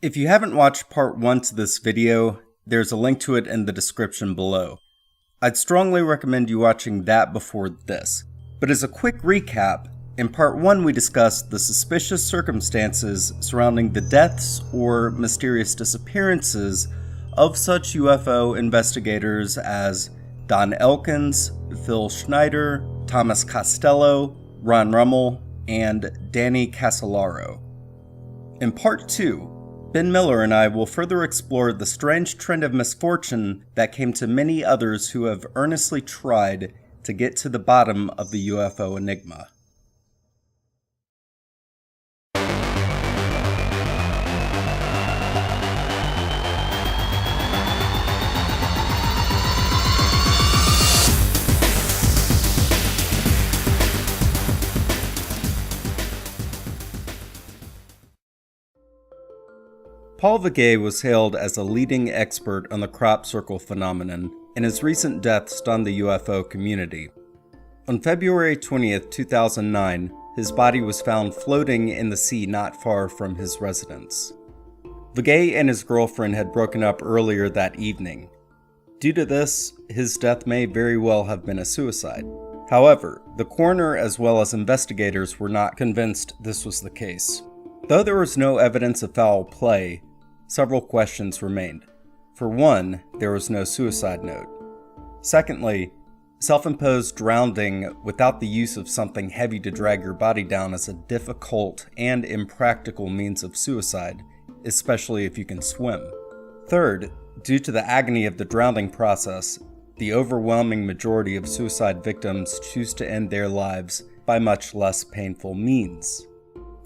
If you haven't watched part 1 to this video, there's a link to it in the description below. I'd strongly recommend you watching that before this. But as a quick recap, in part 1 we discussed the suspicious circumstances surrounding the deaths or mysterious disappearances of such UFO investigators as Don Elkins, Phil Schneider, Thomas Costello, Ron Rummel, and Danny Casolaro. In part 2, Ben Miller and I will further explore the strange trend of misfortune that came to many others who have earnestly tried to get to the bottom of the UFO enigma. Paul Vaque was hailed as a leading expert on the crop circle phenomenon, and his recent death stunned the UFO community. On February 20th, 2009, his body was found floating in the sea not far from his residence. Vaque and his girlfriend had broken up earlier that evening. Due to this, his death may very well have been a suicide. However, the coroner as well as investigators were not convinced this was the case. Though there was no evidence of foul play, several questions remained. For one, there was no suicide note. Secondly, self-imposed drowning without the use of something heavy to drag your body down is a difficult and impractical means of suicide, especially if you can swim. Third, due to the agony of the drowning process, the overwhelming majority of suicide victims choose to end their lives by much less painful means.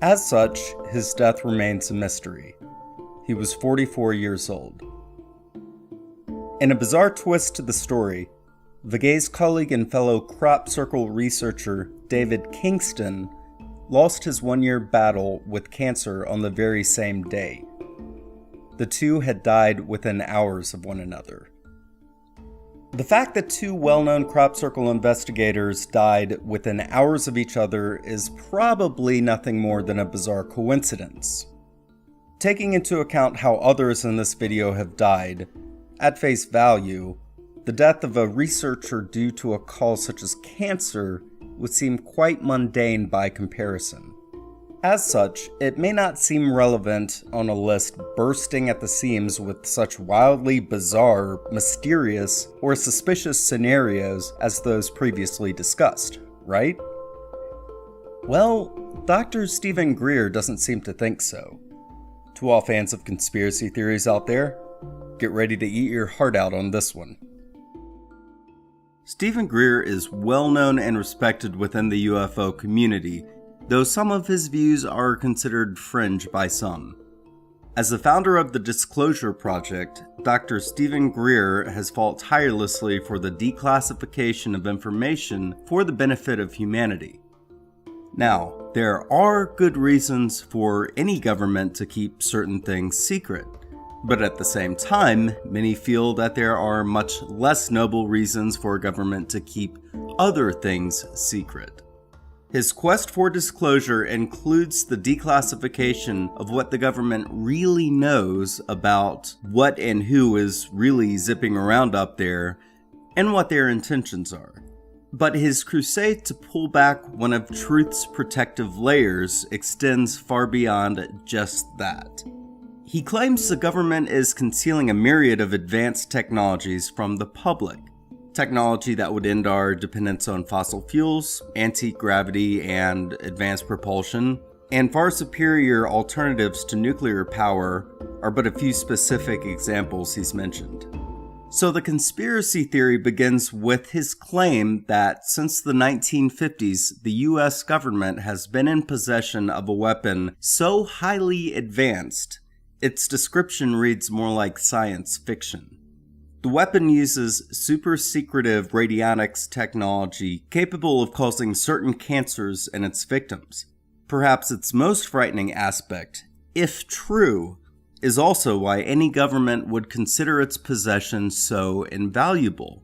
As such, his death remains a mystery. He was 44 years old. In a bizarre twist to the story, Vaque's colleague and fellow crop circle researcher David Kingston lost his one-year battle with cancer on the very same day. The two had died within hours of one another. The fact that two well-known crop circle investigators died within hours of each other is probably nothing more than a bizarre coincidence. Taking into account how others in this video have died, at face value, the death of a researcher due to a cause such as cancer would seem quite mundane by comparison. As such, it may not seem relevant on a list bursting at the seams with such wildly bizarre, mysterious, or suspicious scenarios as those previously discussed, right? Well, Dr. Stephen Greer doesn't seem to think so. To all fans of conspiracy theories out there, get ready to eat your heart out on this one. Stephen Greer is well known and respected within the UFO community, though some of his views are considered fringe by some. As the founder of the Disclosure Project, Dr. Stephen Greer has fought tirelessly for the declassification of information for the benefit of humanity. Now, there are good reasons for any government to keep certain things secret, but at the same time, many feel that there are much less noble reasons for a government to keep other things secret. His quest for disclosure includes the declassification of what the government really knows about what and who is really zipping around up there, and what their intentions are. But his crusade to pull back one of truth's protective layers extends far beyond just that. He claims the government is concealing a myriad of advanced technologies from the public. Technology that would end our dependence on fossil fuels, anti-gravity and advanced propulsion, and far superior alternatives to nuclear power are but a few specific examples he's mentioned. So the conspiracy theory begins with his claim that since the 1950s, the US government has been in possession of a weapon so highly advanced, its description reads more like science fiction. The weapon uses super-secretive radionics technology capable of causing certain cancers in its victims. Perhaps its most frightening aspect, if true, is also why any government would consider its possession so invaluable.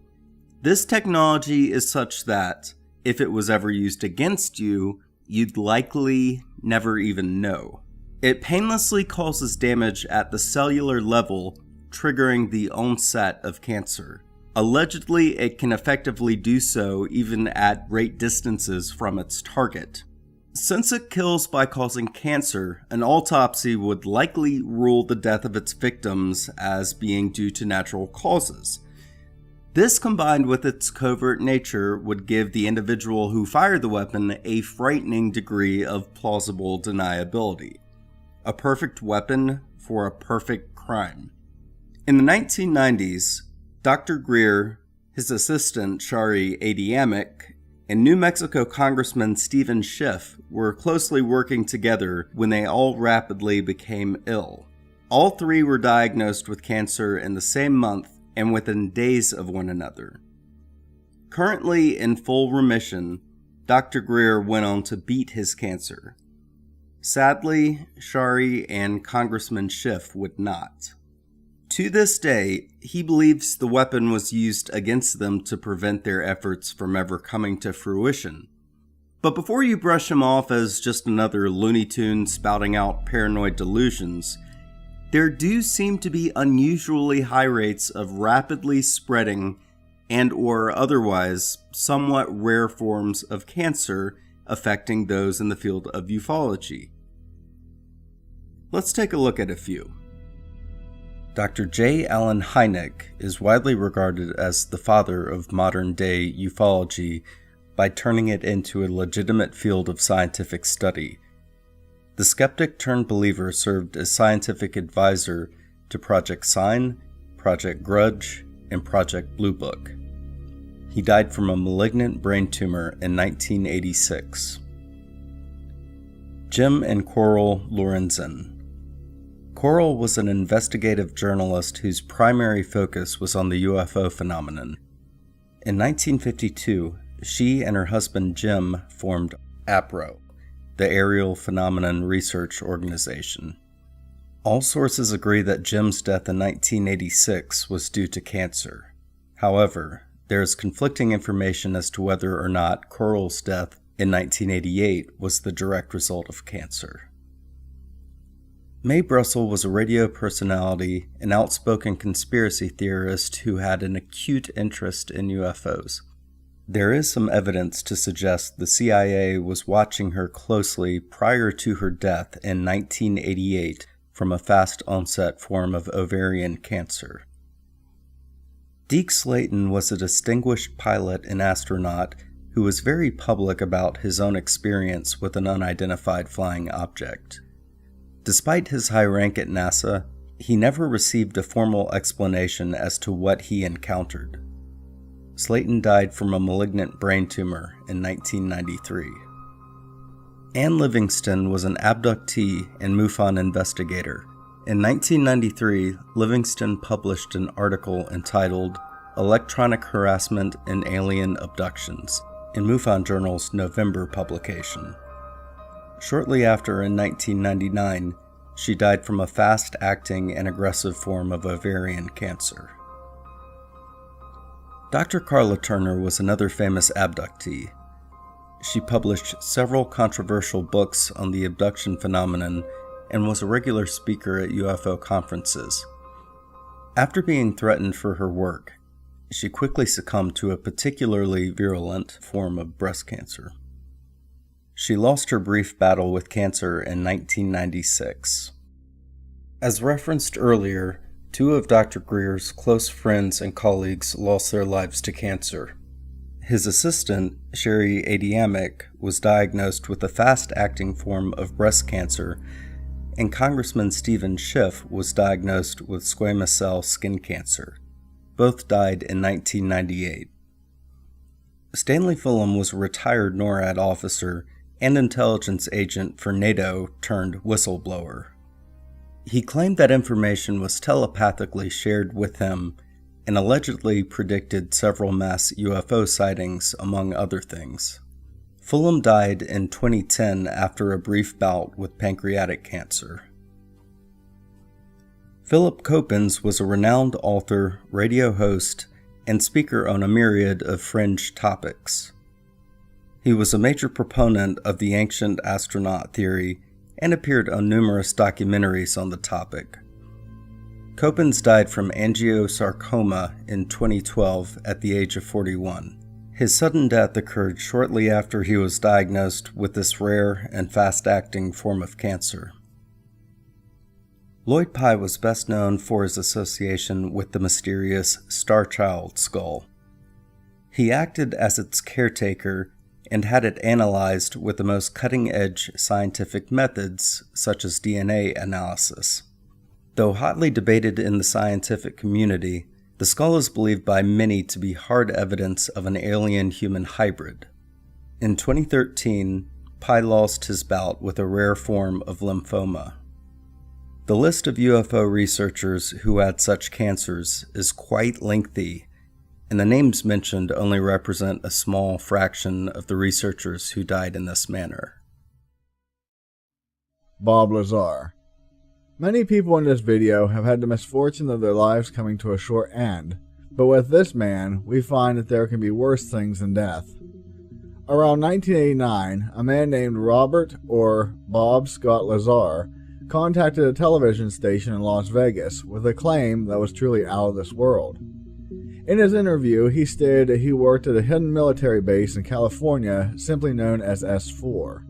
This technology is such that, if it was ever used against you, you'd likely never even know. It painlessly causes damage at the cellular level, triggering the onset of cancer. Allegedly, it can effectively do so even at great distances from its target. Since it kills by causing cancer, an autopsy would likely rule the death of its victims as being due to natural causes. This, combined with its covert nature, would give the individual who fired the weapon a frightening degree of plausible deniability. A perfect weapon for a perfect crime. In the 1990s, Dr. Greer, his assistant Shari Adiyamic, and New Mexico Congressman Stephen Schiff were closely working together when they all rapidly became ill. All three were diagnosed with cancer in the same month and within days of one another. Currently in full remission, Dr. Greer went on to beat his cancer. Sadly, Shari and Congressman Schiff would not. To this day, he believes the weapon was used against them to prevent their efforts from ever coming to fruition. But before you brush him off as just another Looney Tune spouting out paranoid delusions, there do seem to be unusually high rates of rapidly spreading and or otherwise somewhat rare forms of cancer affecting those in the field of ufology. Let's take a look at a few. Dr. J. Allen Hynek is widely regarded as the father of modern-day ufology by turning it into a legitimate field of scientific study. The skeptic-turned-believer served as scientific advisor to Project Sign, Project Grudge, and Project Blue Book. He died from a malignant brain tumor in 1986. Jim and Coral Lorenzen. Coral was an investigative journalist whose primary focus was on the UFO phenomenon. In 1952, she and her husband Jim formed APRO, the Aerial Phenomenon Research Organization. All sources agree that Jim's death in 1986 was due to cancer. However, there is conflicting information as to whether or not Coral's death in 1988 was the direct result of cancer. Mae Brussel was a radio personality and outspoken conspiracy theorist who had an acute interest in UFOs. There is some evidence to suggest the CIA was watching her closely prior to her death in 1988 from a fast-onset form of ovarian cancer. Deke Slayton was a distinguished pilot and astronaut who was very public about his own experience with an unidentified flying object. Despite his high rank at NASA, he never received a formal explanation as to what he encountered. Slayton died from a malignant brain tumor in 1993. Anne Livingston was an abductee and MUFON investigator. In 1993, Livingston published an article entitled Electronic Harassment and Alien Abductions in MUFON Journal's November publication. Shortly after, in 1999, she died from a fast-acting and aggressive form of ovarian cancer. Dr. Carla Turner was another famous abductee. She published several controversial books on the abduction phenomenon and was a regular speaker at UFO conferences. After being threatened for her work, she quickly succumbed to a particularly virulent form of breast cancer. She lost her brief battle with cancer in 1996. As referenced earlier, two of Dr. Greer's close friends and colleagues lost their lives to cancer. His assistant, Shari Adiyamic, was diagnosed with a fast-acting form of breast cancer, and Congressman Stephen Schiff was diagnosed with squamous cell skin cancer. Both died in 1998. Stanley Fulham was a retired NORAD officer and intelligence agent for NATO turned whistleblower. He claimed that information was telepathically shared with him and allegedly predicted several mass UFO sightings, among other things. Fulham died in 2010 after a brief bout with pancreatic cancer. Philip Coppens was a renowned author, radio host, and speaker on a myriad of fringe topics. He was a major proponent of the ancient astronaut theory and appeared on numerous documentaries on the topic. Coppens died from angiosarcoma in 2012 at the age of 41. His sudden death occurred shortly after he was diagnosed with this rare and fast-acting form of cancer. Lloyd Pye was best known for his association with the mysterious Starchild skull. He acted as its caretaker and had it analyzed with the most cutting-edge scientific methods, such as DNA analysis. Though hotly debated in the scientific community, the skull is believed by many to be hard evidence of an alien-human hybrid. In 2013, Pye lost his bout with a rare form of lymphoma. The list of UFO researchers who had such cancers is quite lengthy, and the names mentioned only represent a small fraction of the researchers who died in this manner. Bob Lazar. Many people in this video have had the misfortune of their lives coming to a short end, but with this man, we find that there can be worse things than death. Around 1989, a man named Robert or Bob Scott Lazar contacted a television station in Las Vegas with a claim that was truly out of this world. In his interview, he stated that he worked at a hidden military base in California simply known as S4.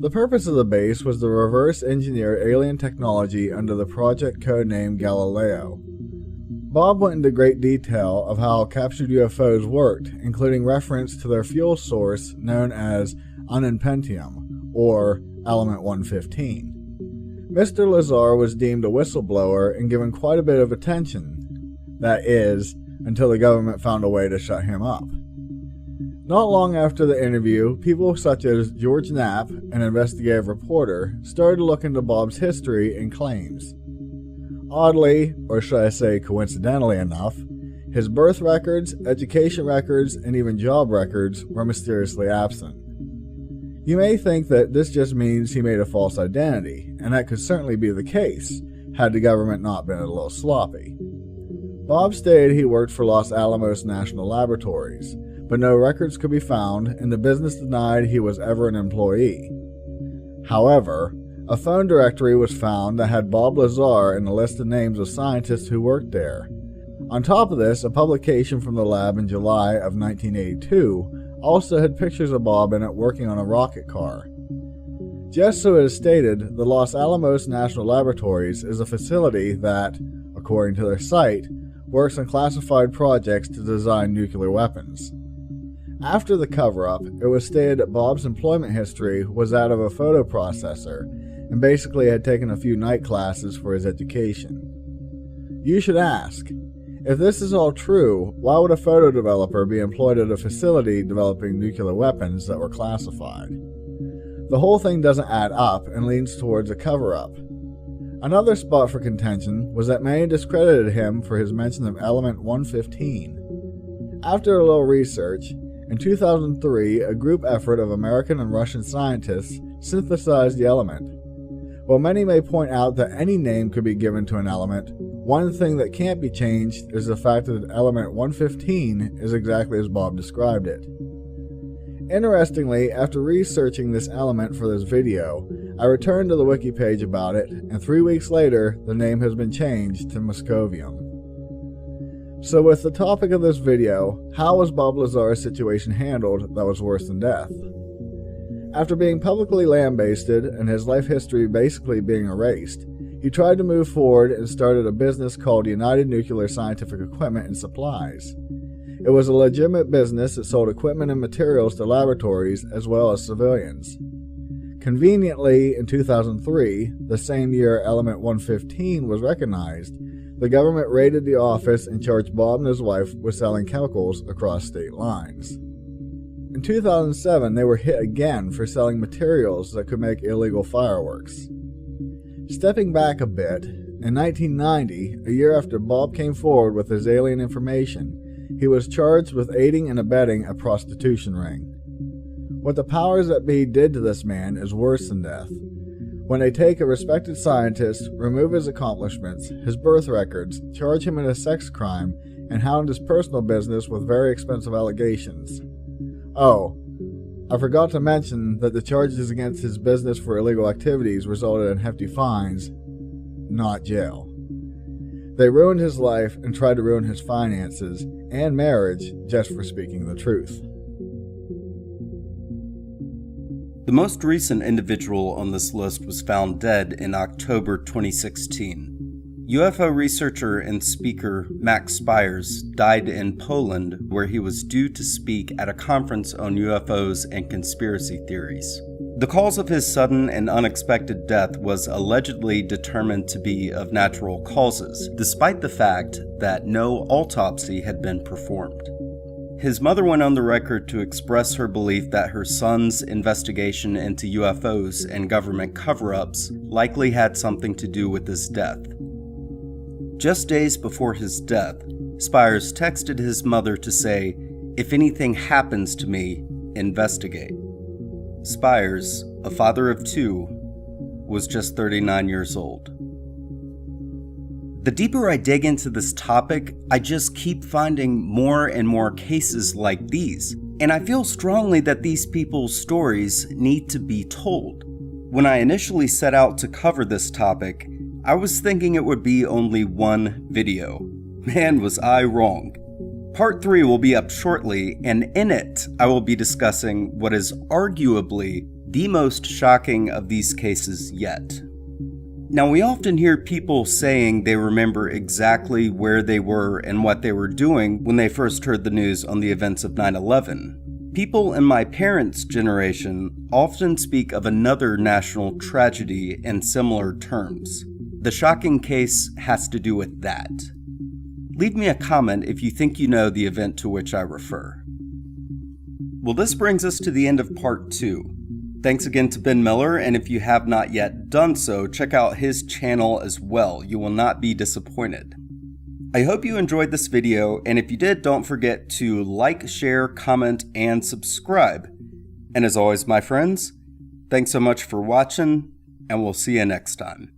The purpose of the base was to reverse engineer alien technology under the project codename Galileo. Bob went into great detail of how captured UFOs worked, including reference to their fuel source known as ununpentium, or element 115. Mr. Lazar was deemed a whistleblower and given quite a bit of attention, that is, until the government found a way to shut him up. Not long after the interview, people such as George Knapp, an investigative reporter, started to look into Bob's history and claims. Oddly, or should I say coincidentally enough, his birth records, education records, and even job records were mysteriously absent. You may think that this just means he made a false identity, and that could certainly be the case, had the government not been a little sloppy. Bob stated he worked for Los Alamos National Laboratories, but no records could be found, and the business denied he was ever an employee. However, a phone directory was found that had Bob Lazar in the list of names of scientists who worked there. On top of this, a publication from the lab in July of 1982 also had pictures of Bob in it working on a rocket car. Just so it is stated, the Los Alamos National Laboratories is a facility that, according to their site, works on classified projects to design nuclear weapons. After the cover-up, it was stated that Bob's employment history was that of a photo processor, and basically had taken a few night classes for his education. You should ask, if this is all true, why would a photo developer be employed at a facility developing nuclear weapons that were classified? The whole thing doesn't add up and leans towards a cover-up. Another spot for contention was that many discredited him for his mention of element 115. After a little research, in 2003, a group effort of American and Russian scientists synthesized the element. While many may point out that any name could be given to an element, one thing that can't be changed is the fact that element 115 is exactly as Bob described it. Interestingly, after researching this element for this video, I returned to the wiki page about it, and 3 weeks later, the name has been changed to Moscovium. So with the topic of this video, how was Bob Lazar's situation handled that was worse than death? After being publicly lambasted and his life history basically being erased, he tried to move forward and started a business called United Nuclear Scientific Equipment and Supplies. It was a legitimate business that sold equipment and materials to laboratories as well as civilians. Conveniently, in 2003, the same year element 115 was recognized, the government raided the office and charged Bob and his wife with selling chemicals across state lines. In 2007, they were hit again for selling materials that could make illegal fireworks. Stepping back a bit, in 1990, a year after Bob came forward with his alien information, he was charged with aiding and abetting a prostitution ring. What the powers that be did to this man is worse than death. When they take a respected scientist, remove his accomplishments, his birth records, charge him in a sex crime, and hound his personal business with very expensive allegations. Oh, I forgot to mention that the charges against his business for illegal activities resulted in hefty fines, not jail. They ruined his life and tried to ruin his finances and marriage just for speaking the truth. The most recent individual on this list was found dead in October 2016. UFO researcher and speaker Max Byers died in Poland, where he was due to speak at a conference on UFOs and conspiracy theories. The cause of his sudden and unexpected death was allegedly determined to be of natural causes, despite the fact that no autopsy had been performed. His mother went on the record to express her belief that her son's investigation into UFOs and government cover-ups likely had something to do with his death. Just days before his death, Byers texted his mother to say, "If anything happens to me, investigate." Byers, a father of two, was just 39 years old. The deeper I dig into this topic, I just keep finding more and more cases like these, and I feel strongly that these people's stories need to be told. When I initially set out to cover this topic, I was thinking it would be only one video. Man, was I wrong. Part 3 will be up shortly, and in it, I will be discussing what is arguably the most shocking of these cases yet. Now, we often hear people saying they remember exactly where they were and what they were doing when they first heard the news on the events of 9/11. People in my parents' generation often speak of another national tragedy in similar terms. The shocking case has to do with that. Leave me a comment if you think you know the event to which I refer. Well, this brings us to the end of part 2. Thanks again to Ben Miller, and if you have not yet done so, check out his channel as well. You will not be disappointed. I hope you enjoyed this video, and if you did, don't forget to like, share, comment, and subscribe. And as always, my friends, thanks so much for watching, and we'll see you next time.